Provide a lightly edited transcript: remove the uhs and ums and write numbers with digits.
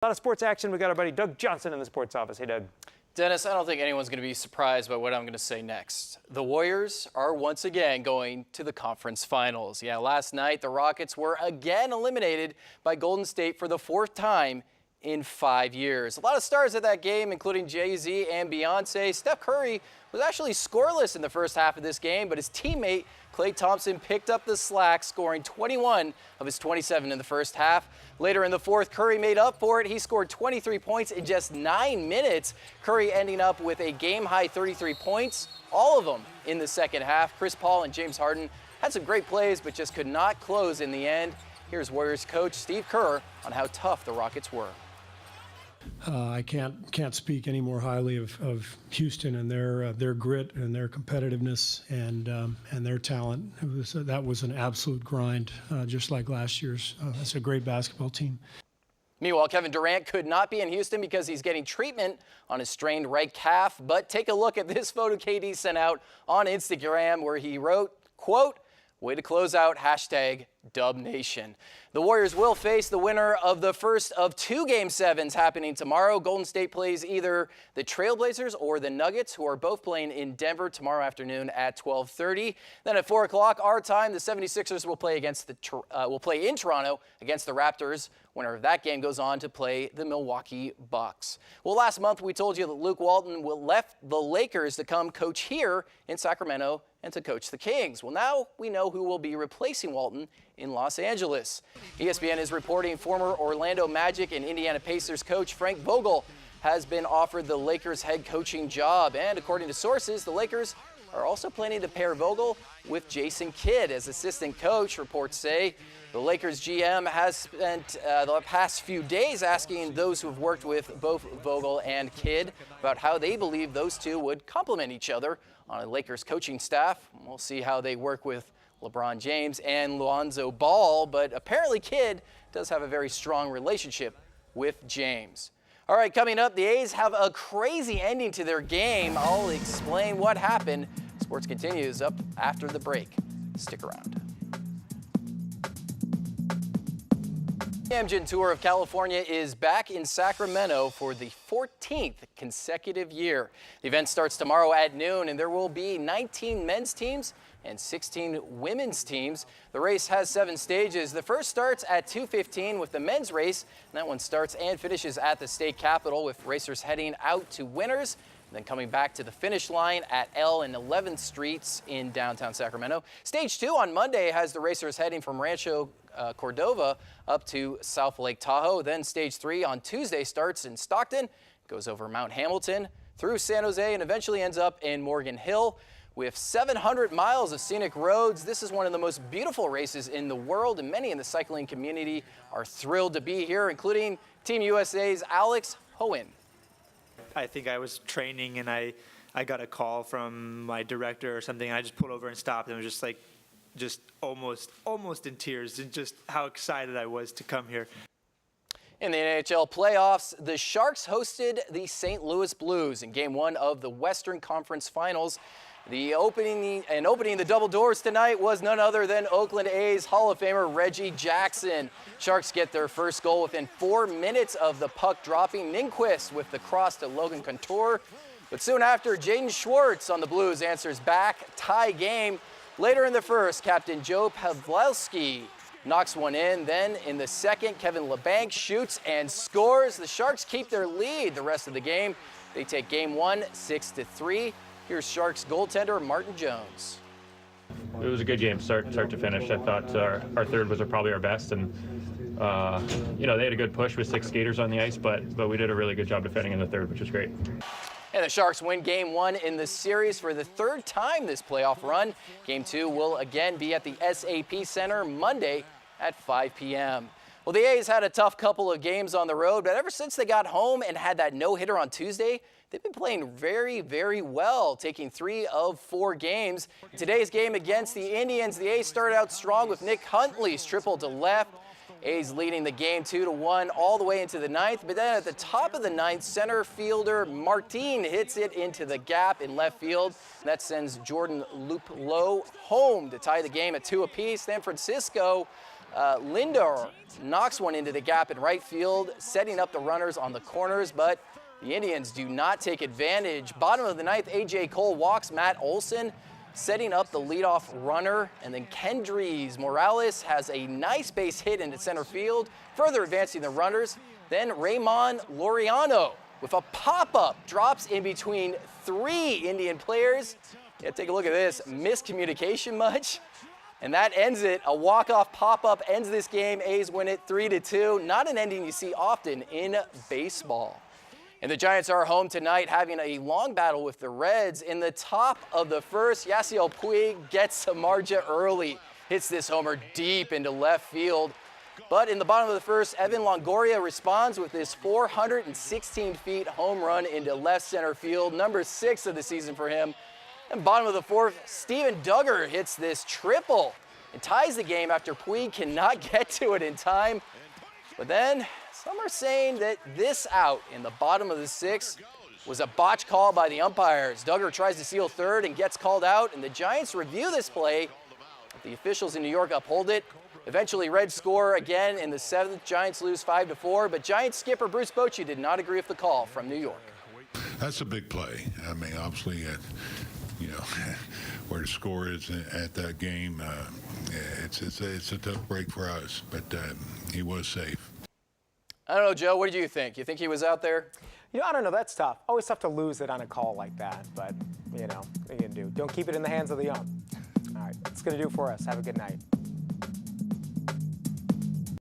A lot of sports action. We got our buddy Doug Johnson in the sports office. Hey, Doug. Dennis, I don't think anyone's going to be surprised by what I'm going to say next. The Warriors are once again going to the conference finals. Yeah, last night the Rockets were again eliminated by Golden State for the fourth time in 5 years. A lot of stars at that game, including Jay-Z and Beyonce. Steph Curry was actually scoreless in the first half of this game, but his teammate Klay Thompson picked up the slack, scoring 21 of his 27 in the first half. Later in the fourth, Curry made up for it. He scored 23 points in just 9 minutes. Curry ending up with a game-high 33 points, all of them in the second half. Chris Paul and James Harden had some great plays, but just could not close in the end. Here's Warriors coach Steve Kerr on how tough the Rockets were. I can't speak any more highly of Houston and their grit and their competitiveness and their talent. That was an absolute grind, just like last year's. It's a great basketball team. Meanwhile, Kevin Durant could not be in Houston because he's getting treatment on his strained right calf. But take a look at this photo KD sent out on Instagram where he wrote, quote, "Way to close out, #DubNation." The Warriors will face the winner of the first of 2 Game 7s happening tomorrow. Golden State plays either the Trailblazers or the Nuggets, who are both playing in Denver tomorrow afternoon at 12:30. Then at 4 o'clock our time, the 76ers will play in Toronto against the Raptors. Winner of that game goes on to play the Milwaukee Bucks. Well, last month we told you that Luke Walton left the Lakers to come coach here in Sacramento and to coach the Kings. Well, now we know who will be replacing Walton in Los Angeles. ESPN is reporting former Orlando Magic and Indiana Pacers coach Frank Vogel has been offered the Lakers head coaching job. And according to sources, the Lakers are also planning to pair Vogel with Jason Kidd as assistant coach, reports say. The Lakers GM has spent the past few days asking those who have worked with both Vogel and Kidd about how they believe those two would complement each other on a Lakers coaching staff. We'll see how they work with LeBron James and Lonzo Ball, but apparently Kidd does have a very strong relationship with James. All right, coming up, the A's have a crazy ending to their game. I'll explain what happened. Sports continues up after the break. Stick around. The Amgen Tour of California is back in Sacramento for the 14th consecutive year. The event starts tomorrow at noon, and there will be 19 men's teams and 16 women's teams. The race has 7 stages. The first starts at 2:15 with the men's race, and that one starts and finishes at the state capitol with racers heading out to Winners, and then coming back to the finish line at L and 11th Streets in downtown Sacramento. Stage 2 on Monday has the racers heading from Rancho Cordova up to South Lake Tahoe. Then Stage 3 on Tuesday starts in Stockton, goes over Mount Hamilton, through San Jose, and eventually ends up in Morgan Hill. With 700 miles of scenic roads, this is one of the most beautiful races in the world, and many in the cycling community are thrilled to be here, including Team USA's Alex Hoen. I think I was training and I got a call from my director or something. I just pulled over and stopped and was just almost in tears, and just how excited I was to come here. In the NHL playoffs, the Sharks hosted the St. Louis Blues in Game 1 of the Western Conference Finals. Opening the double doors tonight was none other than Oakland A's Hall of Famer Reggie Jackson. Sharks get their first goal within 4 minutes of the puck dropping. Lindquist with the cross to Logan Couture. But soon after, Jaden Schwartz on the Blues answers back, tie game. Later in the first, Captain Joe Pavelski knocks one in. Then in the second, Kevin Labanc shoots and scores. The Sharks keep their lead the rest of the game. They take Game 1 6-3. Here's Sharks goaltender Martin Jones. It was a good game, start to finish. I thought our third was probably our best, and they had a good push with 6 skaters on the ice, but we did a really good job defending in the third, which was great. And the Sharks win Game 1 in the series for the 3rd time this playoff run. Game 2 will again be at the SAP Center Monday at 5 p.m. Well, the A's had a tough couple of games on the road, but ever since they got home and had that no-hitter on Tuesday, they've been playing very, very well, taking 3 of 4 games. Today's game against the Indians, the A's started out strong with Nick Huntley's triple to left. A's leading the game 2-1 all the way into the 9th, but then at the top of the 9th, center fielder Martin hits it into the gap in left field. That sends Jordan Luplow home to tie the game at 2 apiece. San Francisco Lindor knocks one into the gap in right field, setting up the runners on the corners, but the Indians do not take advantage. Bottom of the ninth, A.J. Cole walks Matt Olson, setting up the leadoff runner, and then Kendrys Morales has a nice base hit into center field, further advancing the runners. Then Raymond Laureano with a pop-up drops in between 3 Indian players. Yeah, take a look at this. Miscommunication much? And that ends it. A walk-off pop-up ends this game. A's win it 3-2. Not an ending you see often in baseball. And the Giants are home tonight having a long battle with the Reds. In the top of the first, Yasiel Puig gets to Marja early. Hits this homer deep into left field. But in the bottom of the first, Evan Longoria responds with this 416 feet home run into left center field, number 6 of the season for him. And bottom of the fourth, Steven Duggar hits this triple and ties the game after Puig cannot get to it in time. But then some are saying that this out in the bottom of the 6th was a botch call by the umpires. Duggar tries to steal third and gets called out, and the Giants review this play. The officials in New York uphold it. Eventually, Reds score again in the 7th. Giants lose 5-4, but Giants skipper Bruce Bochy did not agree with the call from New York. That's a big play. I mean, obviously, you know, where the score is at that game, it's a tough break for us, but he was safe. I don't know, Joe, what did you think? You think he was out there? You know, I don't know. That's tough. Always tough to lose it on a call like that. But, you know, what are you going to do? Don't keep it in the hands of the ump. All right. That's going to do it for us. Have a good night.